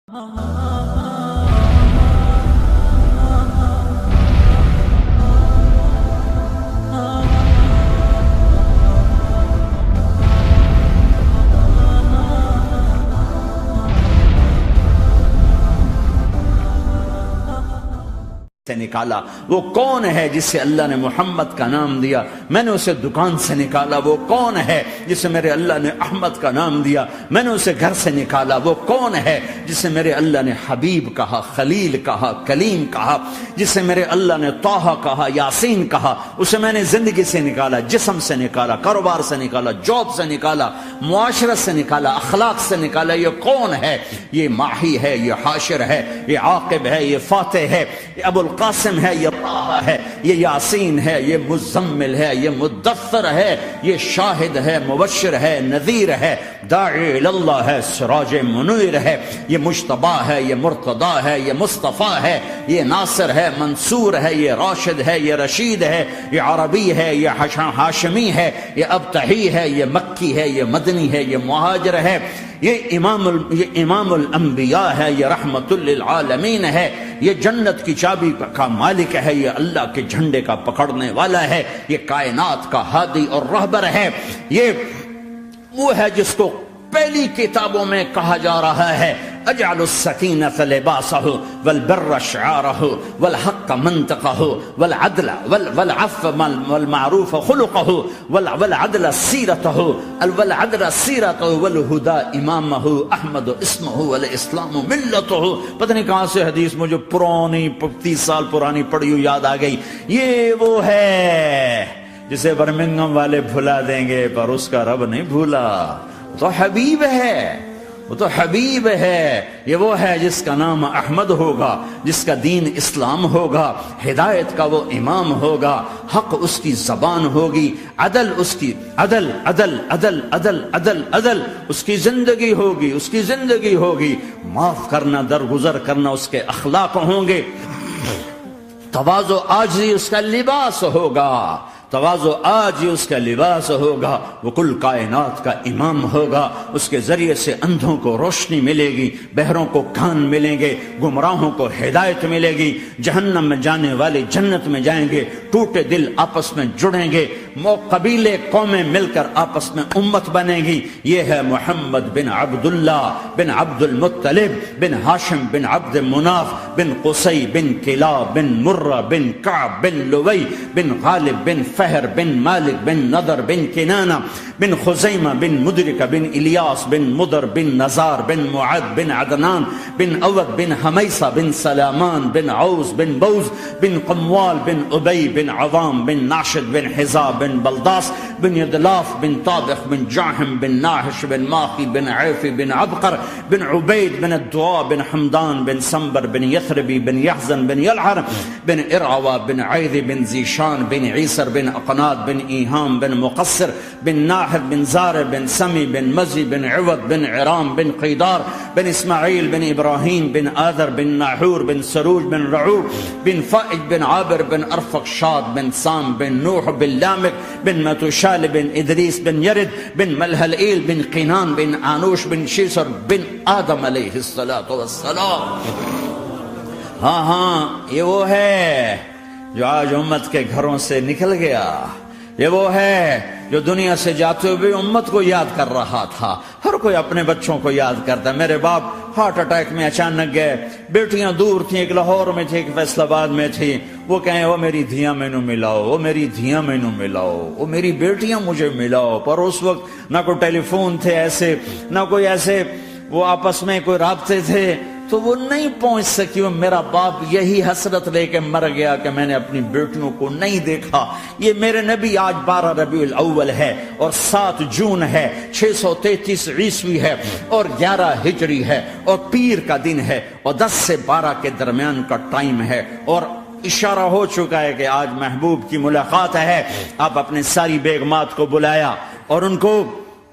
سے نکالا؟ وہ کون ہے جسے اللہ نے محمد کا نام دیا؟ میں نے اسے دکان سے نکالا۔ وہ کون ہے جسے میرے اللہ نے احمد کا نام دیا؟ میں نے اسے گھر سے نکالا۔ وہ کون ہے جسے میرے اللہ نے حبیب کہا، خلیل کہا، کلیم کہا، جسے میرے اللہ نے طٰہٰ کہا، یاسین کہا؟ اسے میں نے زندگی سے نکالا، جسم سے نکالا، کاروبار سے نکالا، جاب سے نکالا، معاشرت سے نکالا، اخلاق سے نکالا۔ یہ کون ہے؟ یہ ماہی ہے، یہ حاشر ہے، یہ عاقب ہے، یہ فاتح ہے، یہ ابو القاسم ہے، یہ طٰہٰ ہے، یہ یاسین ہے، یہ مزمل ہے، یہ مدثر ہے، یہ شاہد ہے، مبشر ہے، نذیر ہے، داعی اللہ ہے، سراج منیر ہے، یہ مجتبیٰ ہے، یہ مرتضیٰ ہے، یہ مصطفیٰ ہے، یہ ناصر ہے، منصور ہے، یہ راشد ہے، یہ رشید ہے، یہ عربی ہے، یہ ہاشمی ہے، یہ ابتحی ہے، یہ مکی ہے، یہ مدنی ہے، یہ مہاجر ہے، یہ امام الانبیاء ہے، یہ رحمت للعالمین ہے، یہ جنت کی چابی کا مالک ہے، یہ اللہ کے جھنڈے کا پکڑنے والا ہے، یہ کائنات کا ہادی اور رہبر ہے۔ یہ وہ ہے جس کو پہلی کتابوں میں کہا جا رہا ہے اجعل السکینۃ لباسہ والبر شعارہ والحق منطقہ والعدل والعفو والمعروف خلقہ والعدل سیرتہ والہدى امامہ احمد اسمہ والاسلام ملتہ۔ پتہ نہیں کہاں سے حدیث مجھے پرانی 30 سال پرانی پڑھی ہوئی یاد آ گئی۔ یہ وہ ہے جسے برمنگم والے بھلا دیں گے پر اس کا رب نہیں بھولا۔ وہ تو حبیب ہے، وہ تو حبیب ہے۔ یہ وہ ہے جس کا نام احمد ہوگا، جس کا دین اسلام ہوگا، ہدایت کا وہ امام ہوگا، حق اس کی زبان ہوگی، عدل اس کی عدل عدل عدل عدل عدل عدل اس کی زندگی ہوگی، اس کی زندگی ہوگی، معاف کرنا، درگزر کرنا اس کے اخلاق ہوں گے، تواضع عاجزی اس کا لباس ہوگا، تواضع آج ہی اس کا لباس ہوگا۔ وہ کل کائنات کا امام ہوگا، اس کے ذریعے سے اندھوں کو روشنی ملے گی، بہروں کو کان ملیں گے، گمراہوں کو ہدایت ملے گی، جہنم میں جانے والے جنت میں جائیں گے، ٹوٹے دل آپس میں جڑیں گے، قبیلے قومیں مل کر آپس میں امت بنے گی۔ یہ ہے محمد بن عبداللہ بن عبد المطلب بن ہاشم بن عبد مناف بن قصی بن کلاب بن مرہ بن کعب بن لوی بن غالب بن فہر بن مالک بن نضر بن کنانہ بن خزیمہ بن مدرکہ بن الیاس بن مدر بن نزار بن معد بن عدنان بن اود بن حمیصہ بن سلامان بن عوز بن بوز بن قموال بن ابی بن عوام بن ناشد بن حزا بن بلداس بن یدلاف بن طابخ بن جاحم بن ناحش بن ماخی بن عیفی بن عبقر بن عبید بن الدعاء بن حمدان بن سنبر بن یثربی بن یحزن بن یلعر بن ارعوى بن عیذ بن زیشان بن عیسر بن اقناد بن ایہام بن مقصر بن ناحر بن زار بن سمی بن مزی بن عوض بن عرام بن قیدار بن اسماعیل بن ابراہیم بن آذر بن ناحور بن سروج بن رعور بن فائج بن عابر بن ارفق شاد بن سام بن نوح بن لامک بن متوشال بن ادریس بن یرد بن ملہلئیل بن قینان بن آنوش بن شیسر بن آدم علیہ السلام۔ ہاں یہ وہ ہے جو آج امت کے گھروں سے نکل گیا، یہ وہ ہے جو دنیا سے جاتے ہوئے امت کو یاد کر رہا تھا۔ ہر کوئی اپنے بچوں کو یاد کرتا ہے۔ میرے باپ ہارٹ اٹیک میں اچانک گئے، بیٹیاں دور تھیں، ایک لاہور میں تھی، ایک فیصل آباد میں تھی۔ وہ کہیں وہ میری دھیاں مینوں ملاؤ، وہ میری دھیاں مینوں ملاؤ، وہ میری بیٹیاں مجھے ملاؤ۔ پر اس وقت نہ کوئی ٹیلی فون تھے ایسے، نہ کوئی ایسے وہ آپس میں کوئی رابطے تھے، تو وہ نہیں پہنچ سکی۔ میرا باپ یہی حسرت لے کے مر گیا کہ میں نے اپنی بیٹیوں کو نہیں دیکھا۔ یہ میرے نبی آج 12 ربیع الاول ہے اور 7 جون ہے، 633 عیسوی ہے اور 11 ہجری ہے اور پیر کا دن ہے اور 10 سے 12 کے درمیان کا ٹائم ہے، اور اشارہ ہو چکا ہے کہ آج محبوب کی ملاقات ہے۔ آپ اپنے ساری بیگمات کو بلایا اور ان کو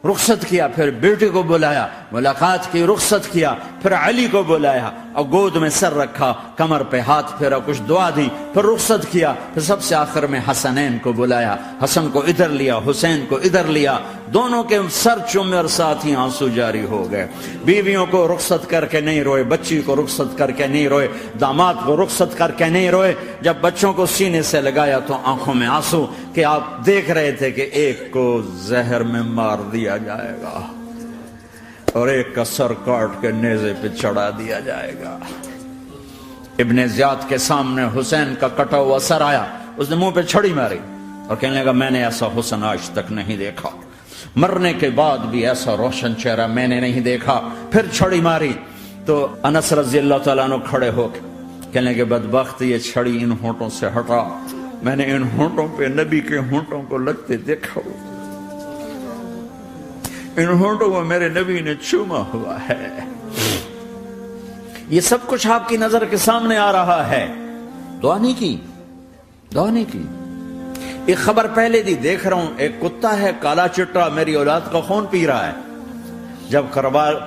رخصت کیا، پھر بیٹے کو بلایا، ملاقات کی، رخصت کیا، پھر علی کو بلایا اور گود میں سر رکھا، کمر پہ ہاتھ پھیرا، کچھ دعا دی، پھر رخصت کیا، پھر سب سے آخر میں حسنین کو بلایا، حسن کو ادھر لیا، حسین کو ادھر لیا، دونوں کے سر چومے اور ساتھ ہی آنسو جاری ہو گئے۔ بیویوں کو رخصت کر کے نہیں روئے، بچی کو رخصت کر کے نہیں روئے، داماد کو رخصت کر کے نہیں روئے، جب بچوں کو سینے سے لگایا تو آنکھوں میں آنسو کہ آپ دیکھ رہے تھے کہ ایک کو زہر میں مار دیا جائے گا اور ایک کا سر کاٹ کے نیزے پہ چڑھا دیا جائے گا۔ ابن زیاد کے سامنے حسین کا کٹا ہوا سر آیا، اس نے منہ پہ چھڑی ماری اور کہنے لگا میں نے ایسا حسن آج تک نہیں دیکھا، مرنے کے بعد بھی ایسا روشن چہرہ میں نے نہیں دیکھا۔ پھر چھڑی ماری تو انس رضی اللہ تعالیٰ عنہ کھڑے ہو کے کہنے لگے بدبخت یہ چھڑی ان ہونٹوں سے ہٹا، میں نے ان ہونٹوں پہ نبی کے ہونٹوں کو لگتے دیکھا، ان ہونٹوں کو میرے نبی نے چوما ہوا ہے۔ یہ سب کچھ آپ کی نظر کے سامنے آ رہا ہے، دعا نہیں کی، دعا نہیں کی۔ ایک خبر پہلے دی دیکھ رہا ہوں، ایک کتا ہے کالا چٹا میری اولاد کا خون پی رہا ہے۔ جب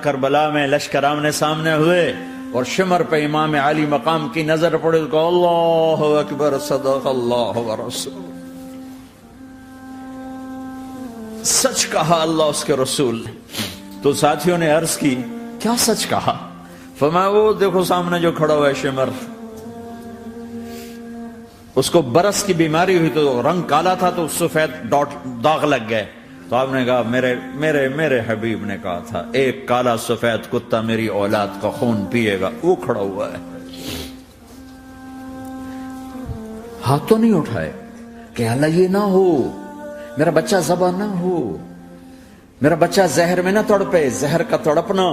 کربلا میں لشکر آمنے سامنے ہوئے اور شمر پہ امام علی مقام کی نظر پڑے تو کہا اللہ اکبر صدق اللہ ورسول، سچ کہا اللہ اس کے رسول نے۔ تو ساتھیوں نے عرض کی کیا سچ کہا؟ فرمایا وہ دیکھو سامنے جو کھڑا ہوا ہے شمر، اس کو برس کی بیماری ہوئی تو رنگ کالا تھا تو سفید داغ لگ گئے، تو آپ نے کہا میرے حبیب نے کہا تھا ایک کالا سفید کتا میری اولاد کا خون پیے گا، وہ کھڑا ہوا ہے۔ ہاتھ تو نہیں اٹھائے کہ اللہ یہ نہ ہو، میرا بچہ ذبح نہ ہو، میرا بچہ زہر میں نہ تڑپے، زہر کا تڑپنا۔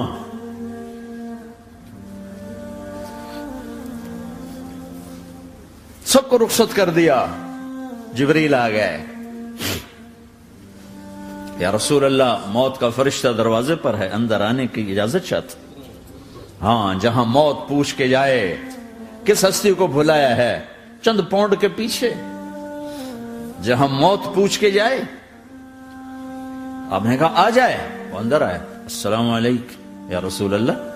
سب کو رخصت کر دیا، جبریل آ گئے، یا رسول اللہ موت کا فرشتہ دروازے پر ہے، اندر آنے کی اجازت چاہتا۔ ہاں جہاں موت پوچھ کے جائے کس ہستی کو بھلایا ہے، چند پونڈ کے پیچھے جہاں موت پوچھ کے جائے۔ آپ نے کہا آ جائے، وہ اندر آئے، السلام علیکم یا رسول اللہ،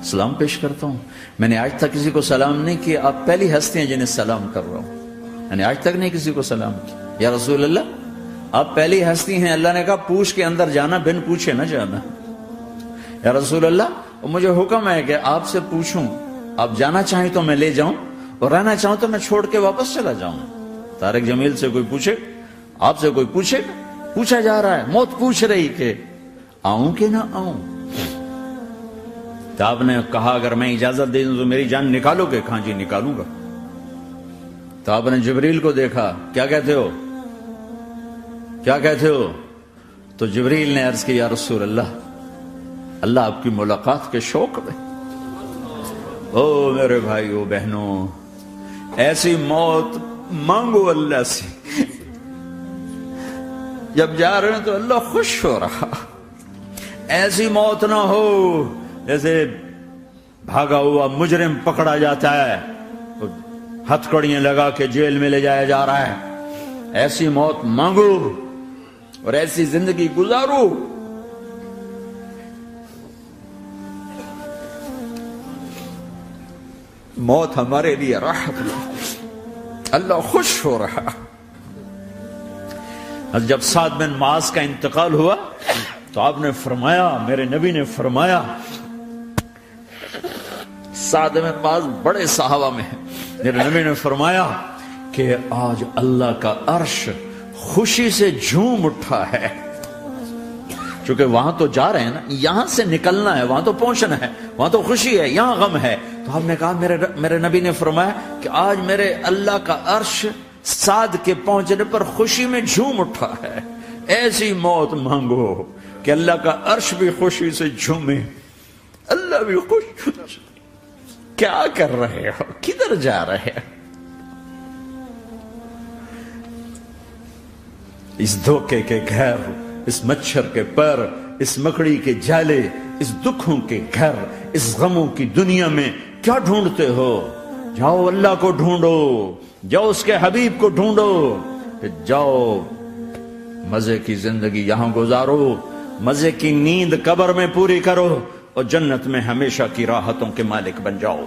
سلام پیش کرتا ہوں، میں نے آج تک کسی کو سلام نہیں کیا، آپ پہلی ہستی ہیں جنہیں سلام کر رہا ہوں، میں نے آج تک نہیں کسی کو سلام کیا، یا رسول اللہ آپ پہلی ہستی ہیں، اللہ نے کہا پوچھ کے اندر جانا، بن پوچھے نہ جانا۔ یا رسول اللہ مجھے حکم ہے کہ آپ سے پوچھوں، آپ جانا چاہیں تو میں لے جاؤں اور رہنا چاہوں تو میں چھوڑ کے واپس چلا جاؤں۔ طارق جمیل سے کوئی پوچھے، آپ سے کوئی پوچھے، پوچھا جا رہا ہے، موت پوچھ رہی کہ آؤں کہ نہ آؤں۔ تو آپ نے کہا اگر میں اجازت دے دوں تو میری جان نکالو گے؟ کہاں جی نکالوں گا۔ تو آپ نے جبریل کو دیکھا، کیا کہتے ہو، کیا کہتے ہو؟ تو جبریل نے عرض کی یا رسول اللہ، اللہ آپ کی ملاقات کے شوق میں۔ او میرے بھائیو بہنوں، ایسی موت مانگو اللہ سے، جب جا رہے ہیں تو اللہ خوش ہو رہا، ایسی موت نہ ہو جیسے بھاگا ہوا مجرم پکڑا جاتا ہے، ہتھکڑیاں لگا کے جیل میں لے جایا جا رہا ہے، ایسی موت مانگو اور ایسی زندگی گزارو۔ موت ہمارے لیے راحت ہے، اللہ خوش ہو رہا۔ جب سعد بن معاذ کا انتقال ہوا تو آپ نے فرمایا، میرے نبی نے فرمایا، سعد بن معاذ بڑے صحابہ میں ہیں، میرے نبی نے فرمایا کہ آج اللہ کا عرش خوشی سے جھوم اٹھا ہے، چونکہ وہاں تو جا رہے ہیں نا، یہاں سے نکلنا ہے، وہاں تو پہنچنا ہے، وہاں تو خوشی ہے، یہاں غم ہے۔ تو ہم نے کہا، میرے نبی نے فرمایا کہ آج میرے اللہ کا عرش سعد کے پہنچنے پر خوشی میں جھوم اٹھا ہے۔ ایسی موت مانگو کہ اللہ کا عرش بھی خوشی سے جھومے، اللہ بھی خوش۔ کیا کر رہے ہو، کدھر جا رہے ہو؟ اس دھوکے کے گھر، اس مچھر کے پر، اس مکڑی کے جالے، اس دکھوں کے گھر، اس غموں کی دنیا میں کیا ڈھونڈتے ہو؟ جاؤ اللہ کو ڈھونڈو، جاؤ اس کے حبیب کو ڈھونڈو، کہ جاؤ مزے کی زندگی یہاں گزارو، مزے کی نیند قبر میں پوری کرو، اور جنت میں ہمیشہ کی راحتوں کے مالک بن جاؤ۔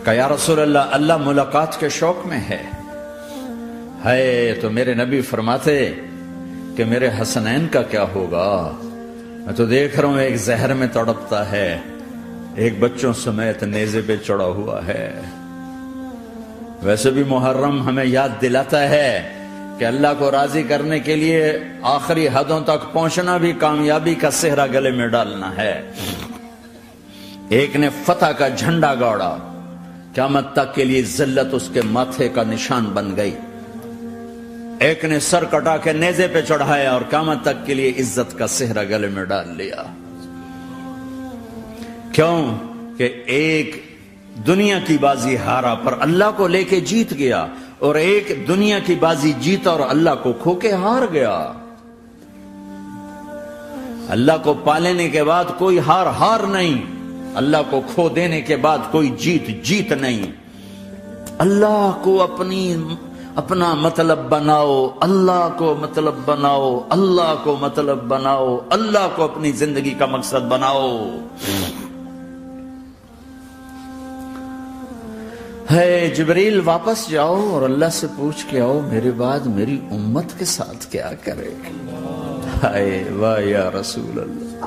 کہ یا رسول اللہ، اللہ ملاقات کے شوق میں ہے تو میرے نبی فرماتے کہ میرے حسنین کا کیا ہوگا؟ میں تو دیکھ رہا ہوں ایک زہر میں تڑپتا ہے، ایک بچوں سمیت نیزے پہ چڑھا ہوا ہے۔ ویسے بھی محرم ہمیں یاد دلاتا ہے کہ اللہ کو راضی کرنے کے لیے آخری حدوں تک پہنچنا بھی کامیابی کا صحرا گلے میں ڈالنا ہے۔ ایک نے فتح کا جھنڈا گاڑا، قیامت تک کے لیے ذلت اس کے ماتھے کا نشان بن گئی۔ ایک نے سر کٹا کے نیزے پہ چڑھایا اور قیامت تک کے لیے عزت کا صحرا گلے میں ڈال لیا۔ کیوں کہ ایک دنیا کی بازی ہارا پر اللہ کو لے کے جیت گیا، اور ایک دنیا کی بازی جیتا اور اللہ کو کھو کے ہار گیا۔ اللہ کو پالینے کے بعد کوئی ہار نہیں، اللہ کو کھو دینے کے بعد کوئی جیت نہیں۔ اللہ کو اپنا مطلب بناؤ، اللہ کو مطلب بناؤ، اللہ کو مطلب بناؤ، اللہ کو اپنی زندگی کا مقصد بناؤ۔ ہے جبریل واپس جاؤ اور اللہ سے پوچھ کے آؤ میرے بعد میری امت کے ساتھ کیا کرے۔ ہائے واہ یا رسول اللہ۔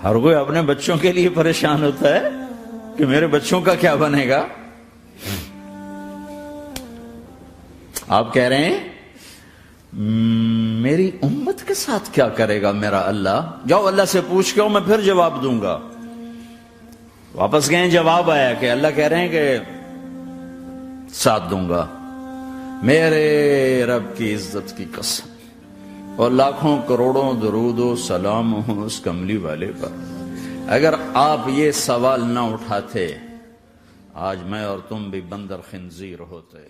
ہر کوئی اپنے بچوں کے لیے پریشان ہوتا ہے کہ میرے بچوں کا کیا بنے گا۔ آپ کہہ رہے ہیں میری امت کے ساتھ کیا کرے گا میرا اللہ؟ جاؤ اللہ سے پوچھ کے میں پھر جواب دوں گا۔ واپس گئے، جواب آیا کہ اللہ کہہ رہے ہیں کہ ساتھ دوں گا۔ میرے رب کی عزت کی قسم اور لاکھوں کروڑوں درود و سلام ہوں اس کملی والے پر، اگر آپ یہ سوال نہ اٹھاتے آج میں اور تم بھی بندر خنزیر ہوتے۔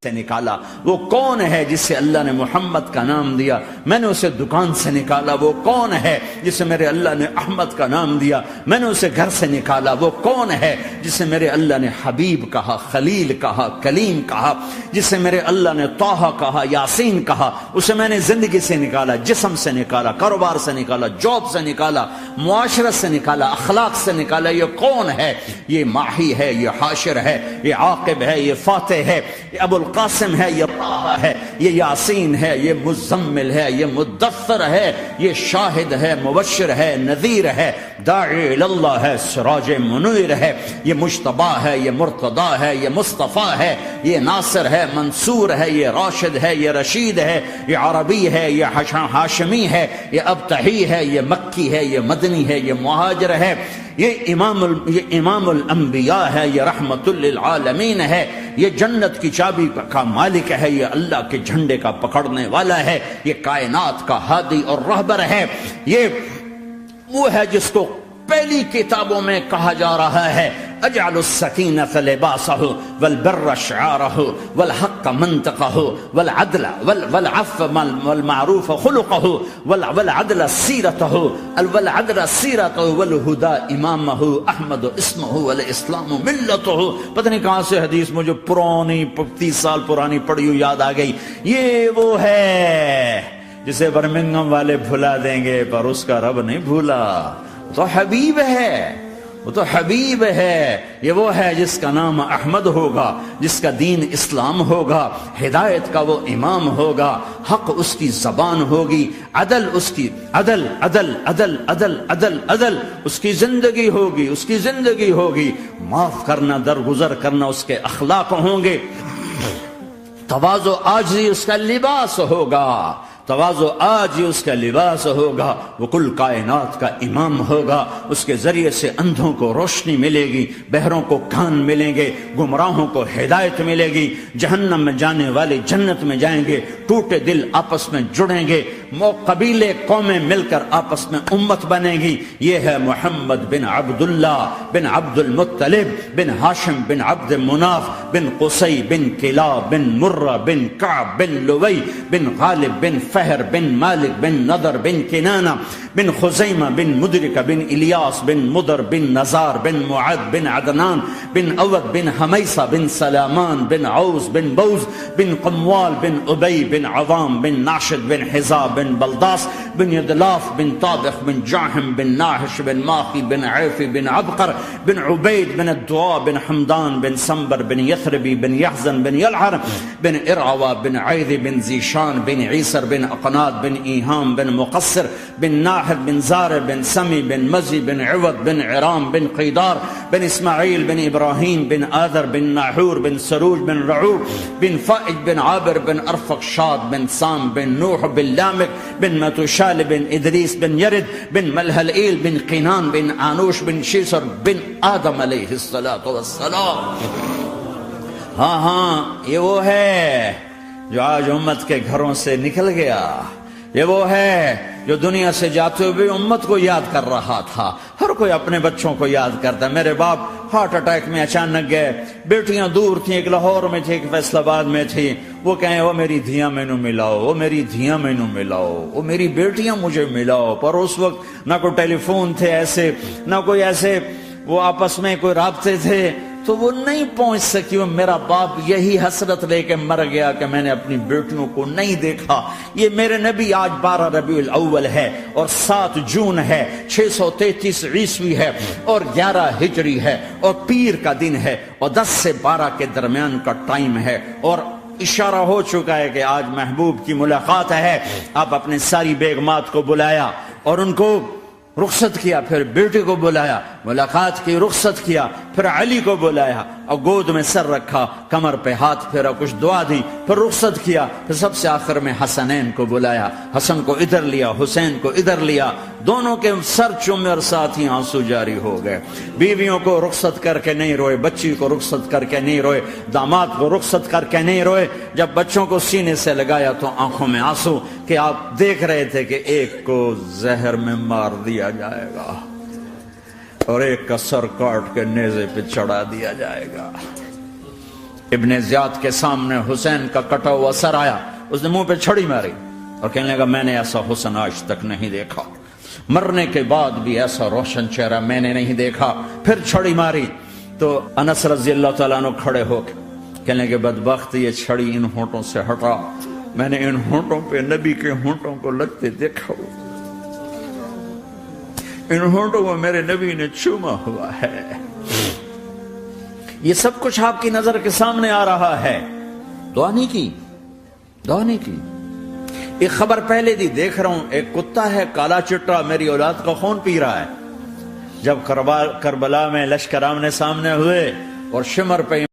سے نکالا، وہ کون ہے جسے اللہ نے محمد کا نام دیا؟ میں نے اسے دکان سے نکالا۔ وہ کون ہے جسے میرے اللہ نے احمد کا نام دیا؟ میں نے اسے گھر سے نکالا۔ وہ کون ہے جسے میرے اللہ نے حبیب کہا، خلیل کہا، کلیم کہا، جسے میرے اللہ نے طٰہٰ کہا، یاسین کہا؟ اسے میں نے زندگی سے نکالا، جسم سے نکالا، کاروبار سے نکالا، جاب سے نکالا، معاشرت سے نکالا، اخلاق سے نکالا۔ یہ کون ہے؟ یہ ماہی ہے، یہ حاشر ہے، یہ عاقب ہے، یہ فاتح ہے، یہ ابو القاسم ہے، یہ طٰہٰ ہے، یہ یاسین ہے، یہ مزمل ہے، یہ مدثر ہے، یہ شاہد ہے، مبشر ہے، نذیر ہے، داعی اللہ ہے، سراج منیر ہے، یہ مجتبیٰ ہے، یہ مرتضیٰ ہے، یہ مصطفیٰ ہے، یہ ناصر ہے، منصور ہے، یہ راشد ہے، یہ رشید ہے، یہ عربی ہے، یہ ہاشمی ہے، یہ ابتحی ہے، یہ مکی ہے، یہ مدنی ہے، یہ مہاجر ہے، یہ امام الانبیاء ہے، یہ رحمت للعالمین ہے، یہ جنت کی چابی کا مالک ہے، یہ اللہ کے جھنڈے کا پکڑنے والا ہے، یہ کائنات کا ہادی اور رہبر ہے۔ یہ وہ ہے جس کو پہلی کتابوں میں کہا جا رہا ہے اجعل السکینۃ لباسہ والبر شعارہ والحق منطقہ والعدل والعفو والمعروف خلقہ والعدل سیرتہ والہدى امامہ احمد اسمہ والاسلام ملتہ۔ پتہ نہیں کہاں سے حدیث مجھے پرانی 30 سال پرانی پڑھی ہوئی یاد آ گئی۔ یہ وہ ہے جسے برمنگم والے بھلا دیں گے پر اس کا رب نہیں بھولا۔ وہ تو حبیب ہے، وہ تو حبیب ہے۔ یہ وہ ہے جس کا نام احمد ہوگا، جس کا دین اسلام ہوگا، ہدایت کا وہ امام ہوگا، حق اس کی زبان ہوگی، عدل اس کی عدل عدل عدل عدل عدل عدل اس کی زندگی ہوگی، اس کی زندگی ہوگی، معاف کرنا، درگزر کرنا اس کے اخلاق ہوں گے، تواضع عاجزی اس کا لباس ہوگا، تواضع آج ہی اس کا لباس ہوگا۔ وہ کل کائنات کا امام ہوگا، اس کے ذریعے سے اندھوں کو روشنی ملے گی، بہروں کو کان ملیں گے، گمراہوں کو ہدایت ملے گی، جہنم میں جانے والے جنت میں جائیں گے، ٹوٹے دل آپس میں جڑیں گے، قبیلے قومیں مل کر آپس میں امت بنے گی. یہ ہے محمد بن عبداللہ بن عبد المطلب بن ہاشم بن عبد مناف بن قصی بن کلاب بن مرہ بن کعب بن لوی بن غالب بن فہر بن مالک بن نضر بن کنانہ بن خزیمہ بن مدرکہ بن الیاس بن مدر بن نزار بن معد بن عدنان بن اود بن حمیسہ بن سلامان بن عوس بن بوز بن قموال بن ابی بن عوام بن ناشد بن حزا بن بلداس بن یدلاف بن طابخ بن جاہم بن ناحش بن ماخی بن عیفی بن عبقر بن عبید بن الدعاء بن حمدان بن سنبر بن یثربی بن یحزن بن یلعر بن ارعوہ بن عیذ بن زیشان بن عیسر بن اقناد بن ایہام بن مقصر بن ناحر بن زار بن سمی بن مزی بن عوض بن عرام بن قیدار بن اسماعیل بن ابراہیم بن آذر بن ناحور بن سروج بن رعوب بن فائج بن عابر بن ارفق شاد بن سام بن نوح بن لامک بن متوشال بن ادریس بن یرد بن ملہلئیل بن قینان بن آنوش بن شیسر بن آدم علیہ السلام. ہاں یہ وہ ہے جو آج امت کے گھروں سے نکل گیا. یہ وہ ہے جو دنیا سے جاتے ہوئے امت کو یاد کر رہا تھا. ہر کوئی اپنے بچوں کو یاد کرتا ہے. میرے باپ ہارٹ اٹیک میں اچانک گئے. بیٹیاں دور تھیں، ایک لاہور میں تھی، ایک فیصل آباد میں تھی. وہ کہیں وہ میری دھیاں مینو ملاؤ، وہ میری دھیاں مینو ملاؤ، وہ میری بیٹیاں مجھے ملاؤ. پر اس وقت نہ کوئی ٹیلی فون تھے ایسے، نہ کوئی ایسے وہ آپس میں کوئی رابطے تھے، تو وہ نہیں پہنچ سکی. وہ میرا باپ یہی حسرت لے کے مر گیا کہ میں نے اپنی بیٹیوں کو نہیں دیکھا. یہ میرے نبی آج 12 ربیع الاول ہے اور 7 جون ہے، 633 عیسوی ہے اور 11 ہجری ہے اور پیر کا دن ہے اور 10 سے 12 کے درمیان کا ٹائم ہے. اور اشارہ ہو چکا ہے کہ آج محبوب کی ملاقات ہے. آپ اپنے ساری بیگمات کو بلایا اور ان کو رخصت کیا، پھر بیٹے کو بلایا، ملاقات کی، رخصت کیا، پھر علی کو بلایا اور گود میں سر رکھا، کمر پہ ہاتھ پھیرا، کچھ دعا دی، پھر رخصت کیا. پھر سب سے آخر میں حسنین کو بلایا، حسن کو ادھر لیا، حسین کو ادھر لیا. دونوں کے سر چومے اور ساتھ ہی آنسو جاری ہو گئے. بیویوں کو رخصت کر کے نہیں روئے، بچی کو رخصت کر کے نہیں روئے، داماد کو رخصت کر کے نہیں روئے. جب بچوں کو سینے سے لگایا تو آنکھوں میں آنسو کہ آپ دیکھ رہے تھے کہ ایک کو زہر میں مار دیا جائے گا اور ایک کا سر کاٹ کے نیزے پہ چڑھا دیا جائے گا. ابن زیاد کے سامنے حسین کا کٹا ہوا سر آیا، اس نے منہ پہ چھڑی ماری اور کہنے لگا میں نے ایسا حسن آج تک نہیں دیکھا، مرنے کے بعد بھی ایسا روشن چہرہ میں نے نہیں دیکھا. پھر چھڑی ماری تو انس رضی اللہ تعالیٰ عنہ کھڑے ہو کے کہنے لگے بدبخت یہ چھڑی ان ہونٹوں سے ہٹا، میں نے ان ہونٹوں پہ نبی کے ہونٹوں کو لگتے دیکھا، ان ہونٹوں کو میرے نبی نے چوما ہوا ہے. یہ سب کچھ آپ کی نظر کے سامنے آ رہا ہے. دعا نہیں کی، دعا نہیں کی. ایک خبر پہلے دی دیکھ رہا ہوں، ایک کتا ہے کالا چٹا میری اولاد کا خون پی رہا ہے. جب کربلا میں لشکر آمنے سامنے ہوئے اور شمر پہ